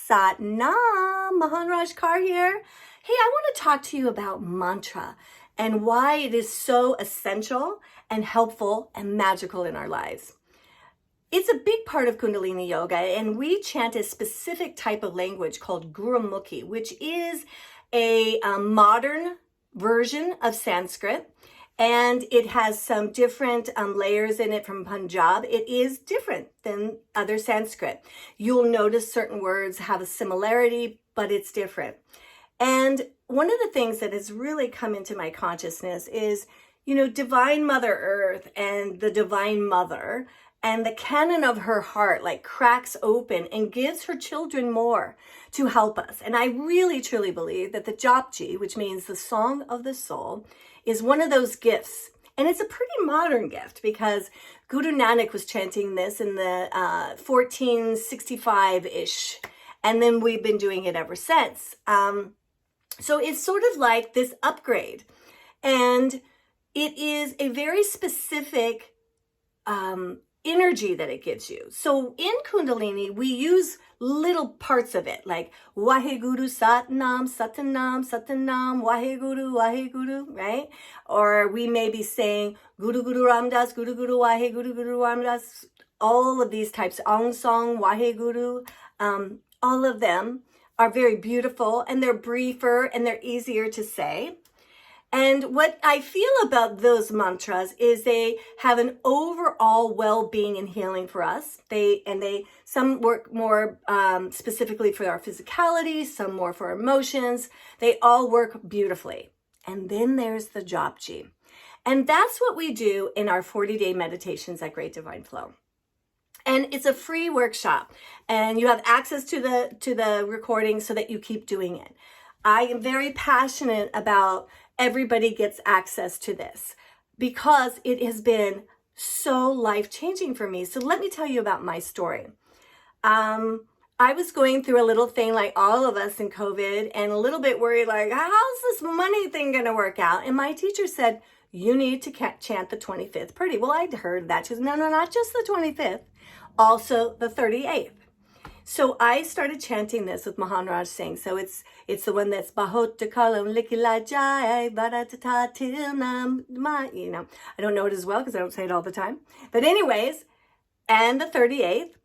Sat Nam, Maharaj Kaur here. Hey, I want to talk to you about mantra and why it is so essential and helpful and magical in our lives. It's a big part of Kundalini Yoga, and we chant a specific type of language called Gurumukhi, which is a modern version of Sanskrit. And it has some different layers in it from Punjab. It is different than other Sanskrit. You'll notice certain words have a similarity, but it's different. And one of the things that has really come into my consciousness is, Divine Mother Earth and the Divine Mother and the cannon of her heart like cracks open and gives her children more to help us. And I really, truly believe that the Japji, which means the song of the soul, is one of those gifts. And it's a pretty modern gift because Guru Nanak was chanting this in the 1465-ish. And then we've been doing it ever since. So it's sort of like this upgrade. And it is a very specific energy that it gives you. So in Kundalini, we use little parts of it, like Waheguru Satnam, Satanam, Satanam, Waheguru, Waheguru, right? Or we may be saying Guru Guru Ramdas, Guru Guru Waheguru, Guru Ramdas, all of these types, Aung Song, Waheguru, all of them are very beautiful and they're briefer and they're easier to say. And what I feel about those mantras is they have an overall well-being and healing for us. Some work more specifically for our physicality, some more for emotions. They all work beautifully. And then there's the Japji. And that's what we do in our 40-day meditations at Great Divine Flow. And it's a free workshop, and you have access to the recording so that you keep doing it. I am very passionate about everybody gets access to this because it has been so life-changing for me. So let me tell you about my story. I was going through a little thing like all of us in COVID and a little bit worried, like, how's this money thing going to work out? And my teacher said, you need to chant the 25th pretty. Well, I'd heard that. She was, no, not just the 25th, also the 38th. So I started chanting this with Maharaj Singh. So it's the one that's Bahot Kalam Likila Jai Baratata Tilnam. I don't know it as well because I don't say it all the time. But anyways, and the 38th.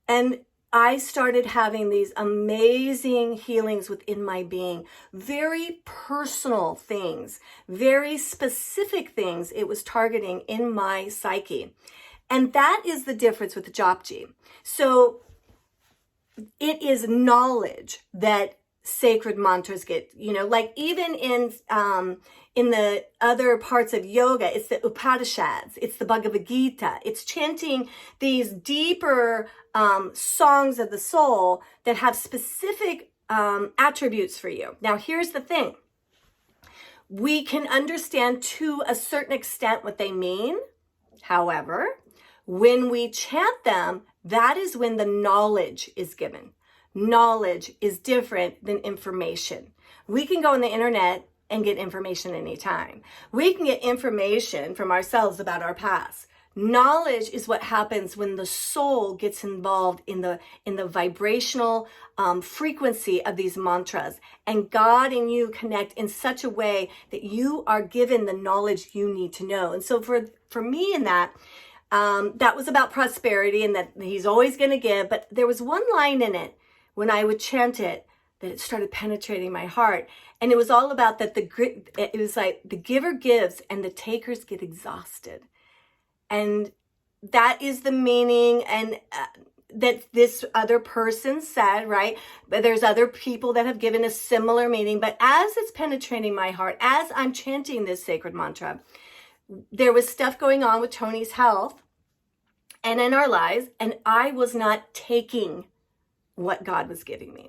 And I started having these amazing healings within my being. Very personal things, very specific things it was targeting in my psyche. And that is the difference with the Japji. So it is knowledge that sacred mantras get, like even in the other parts of yoga, it's the Upanishads, it's the Bhagavad Gita, it's chanting these deeper songs of the soul that have specific attributes for you. Now, here's the thing. We can understand to a certain extent what they mean. However, when we chant them, that is when the knowledge is given. Knowledge is different than information. We can go on the internet and get information anytime. We can get information from ourselves about our past. Knowledge is what happens when the soul gets involved in the vibrational frequency of these mantras, and God and you connect in such a way that you are given the knowledge you need to know. And so for me in that was about prosperity and that he's always going to give. But there was one line in it when I would chant it that it started penetrating my heart. And it was all about that it was like the giver gives and the takers get exhausted. And that is the meaning and that this other person said, right? But there's other people that have given a similar meaning. But as it's penetrating my heart, as I'm chanting this sacred mantra, there was stuff going on with Tony's health and in our lives, and I was not taking what God was giving me.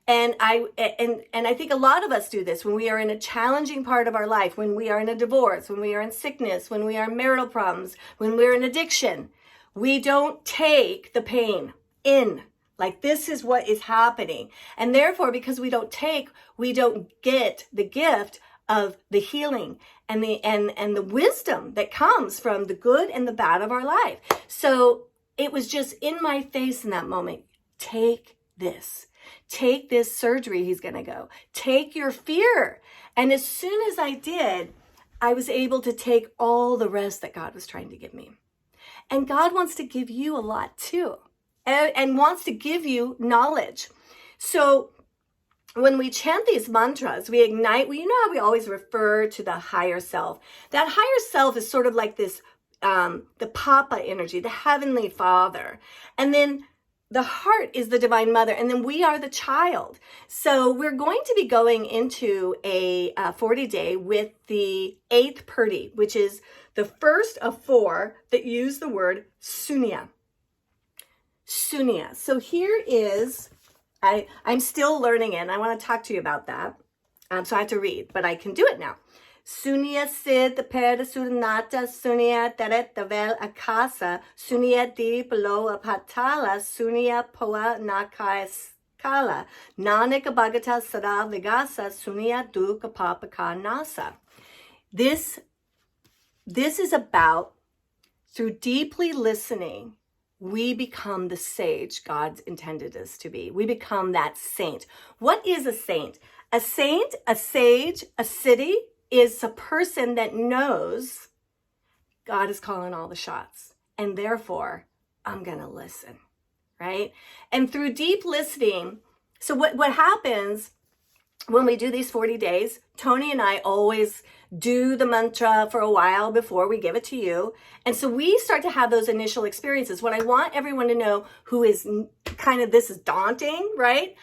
And I think a lot of us do this when we are in a challenging part of our life, when we are in a divorce, when we are in sickness, when we are in marital problems, when we're in addiction. We don't take the pain in. Like, this is what is happening. And therefore, because we don't take, we don't get the gift of the healing and the wisdom that comes from the good and the bad of our life. So it was just in my face in that moment. Take this. Take this surgery he's going to go. Take your fear. And as soon as I did, I was able to take all the rest that God was trying to give me. And God wants to give you a lot too, and wants to give you knowledge. So when we chant these mantras, we ignite, well, you know how we always refer to the higher self. That higher self is sort of like this, the Papa energy, the Heavenly Father. And then the heart is the Divine Mother, and then we are the child. So we're going to be going into a 40-day with the 8th Purdy, which is the first of 4 that use the word Sunya. Sunya. So here is, I'm still learning it, and I want to talk to you about that. So I have to read, but I can do it now. Sunya sid perda sudanata sunya teret tavel akasa sunya di below apatala sunya poa nakais kala nanak bhagata sada vigasa sunya du kapapaka nasa. This is about, through deeply listening, we become the sage God intended us to be. We become that saint. What is a saint? A saint, a sage, a city is a person that knows God is calling all the shots, and therefore I'm going to listen, right? And through deep listening, so what happens when we do these 40 days, Tony and I always do the mantra for a while before we give it to you. And so we start to have those initial experiences. What I want everyone to know who is kind of, this is daunting, right?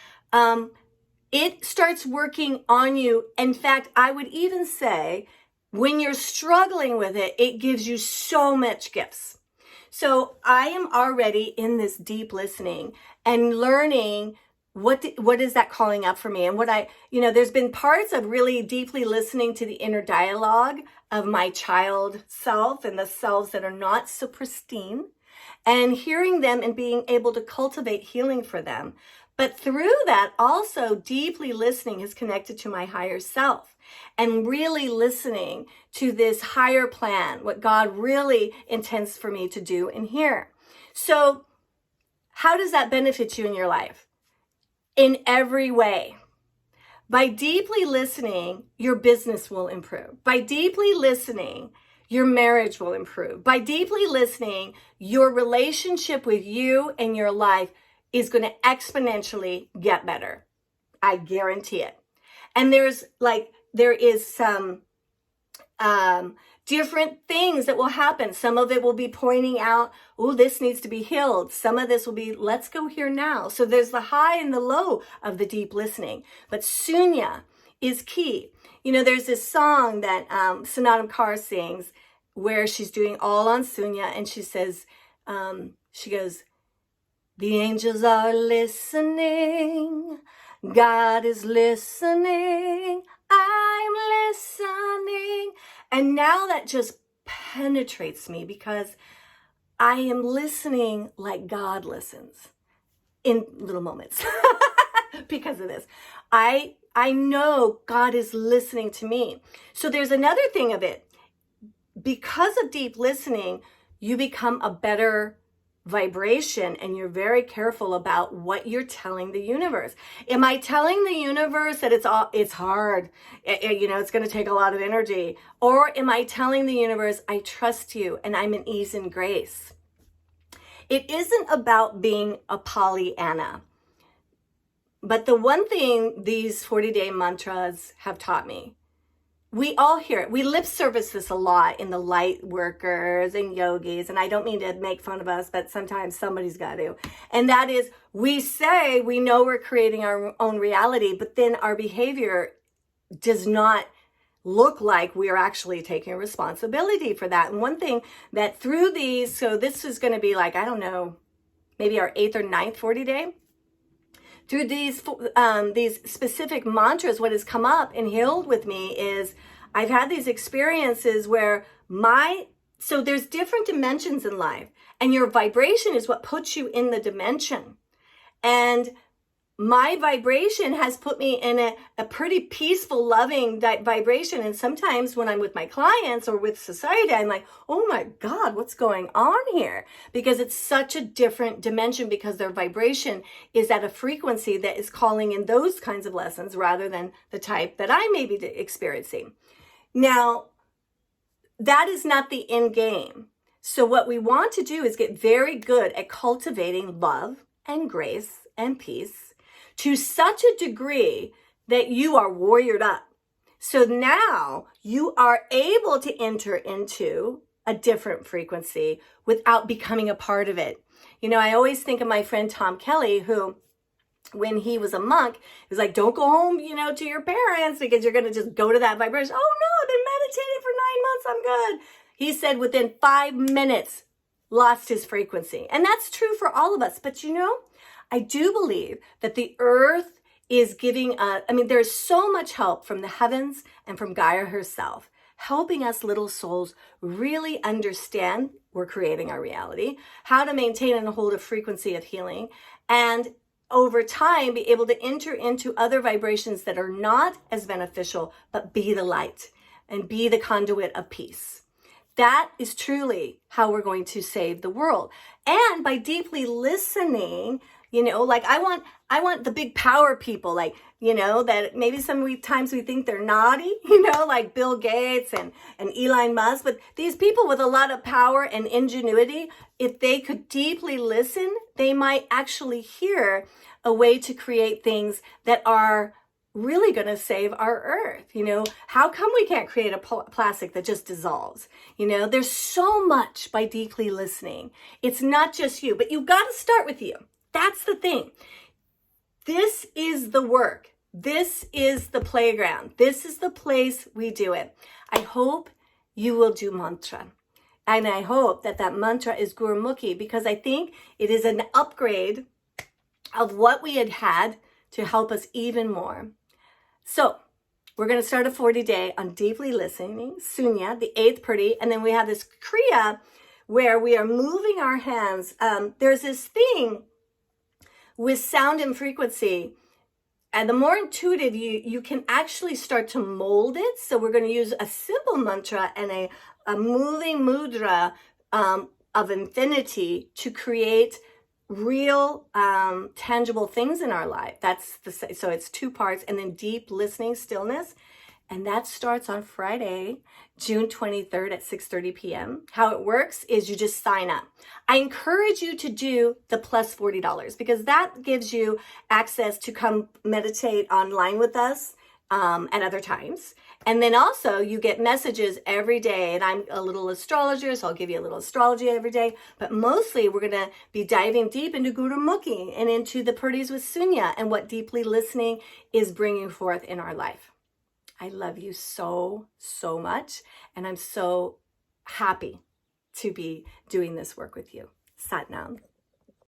It starts working on you. In fact, I would even say when you're struggling with it, it gives you so much gifts. So I am already in this deep listening and learning what is that calling up for me? And there's been parts of really deeply listening to the inner dialogue of my child self and the selves that are not so pristine, and hearing them and being able to cultivate healing for them. But through that, also deeply listening is connected to my higher self, and really listening to this higher plan, what God really intends for me to do and hear. So how does that benefit you in your life? In every way. By deeply listening, your business will improve. By deeply listening, your marriage will improve. By deeply listening, your relationship with you and your life is going to exponentially get better. I guarantee it. And there is some different things that will happen. Some of it will be pointing out, oh, this needs to be healed. Some of this will be, let's go here now. So there's the high and the low of the deep listening. But Sunya is key. There's this song that Sanatana Kaur sings where she's doing all on Sunya, and she says, she goes, the angels are listening. God is listening. I'm listening. And now that just penetrates me because I am listening like God listens in little moments because of this. I know God is listening to me. So there's another thing of it. Because of deep listening, you become a better vibration, and you're very careful about what you're telling the universe. Am I telling the universe that it's hard, it's going to take a lot of energy? Or am I telling the universe, I trust you and I'm in ease and grace? It isn't about being a Pollyanna. But the one thing these 40-day mantras have taught me, we all hear it. We lip service this a lot in the light workers and yogis. And I don't mean to make fun of us, but sometimes somebody's got to. And that is, we say we know we're creating our own reality, but then our behavior does not look like we are actually taking responsibility for that. And one thing that through these, so this is going to be like, I don't know, maybe our 8th or 9th 40-day. Through these specific mantras, what has come up and healed with me is I've had these experiences where so there's different dimensions in life, and your vibration is what puts you in the dimension. And my vibration has put me in a pretty peaceful, loving vibration. And sometimes when I'm with my clients or with society, I'm like, oh my God, what's going on here? Because it's such a different dimension, because their vibration is at a frequency that is calling in those kinds of lessons rather than the type that I may be experiencing. Now, that is not the end game. So what we want to do is get very good at cultivating love and grace and peace to such a degree that you are warriored up. So now you are able to enter into a different frequency without becoming a part of it. You know, I always think of my friend Tom Kelly, who, when he was a monk, was like, don't go home, to your parents, because you're going to just go to that vibration. Oh no, I've been meditating for 9 months. I'm good. He said within 5 minutes, lost his frequency. And that's true for all of us. But I do believe that the earth is giving us, there's so much help from the heavens and from Gaia herself, helping us little souls really understand we're creating our reality, how to maintain and hold a frequency of healing, and over time be able to enter into other vibrations that are not as beneficial, but be the light and be the conduit of peace. That is truly how we're going to save the world. And by deeply listening, I want the big power people, that maybe sometimes we think they're naughty, like Bill Gates and Elon Musk, but these people with a lot of power and ingenuity, if they could deeply listen, they might actually hear a way to create things that are really going to save our earth. How come we can't create a plastic that just dissolves? There's so much by deeply listening. It's not just you, but you've got to start with you. That's the thing. This is the work. This is the playground. This is the place we do it. I hope you will do mantra. And I hope that mantra is Gurumukhi, because I think it is an upgrade of what we had to help us even more. So we're going to start a 40-day on deeply listening, Sunya, the 8th Purti, and then we have this Kriya where we are moving our hands. There's this thing with sound and frequency, and the more intuitive you can actually start to mold it. So we're going to use a simple mantra and a moving mudra of infinity to create real tangible things in our life. So it's 2 parts, and then deep listening, stillness. And that starts on Friday, June 23rd at 6:30 p.m. How it works is you just sign up. I encourage you to do the plus $40, because that gives you access to come meditate online with us at other times. And then also you get messages every day, and I'm a little astrologer, so I'll give you a little astrology every day. But mostly we're going to be diving deep into Gurumukhi and into the Purtis with Sunya and what deeply listening is bringing forth in our life. I love you so, so much, and I'm so happy to be doing this work with you. Sat Nam.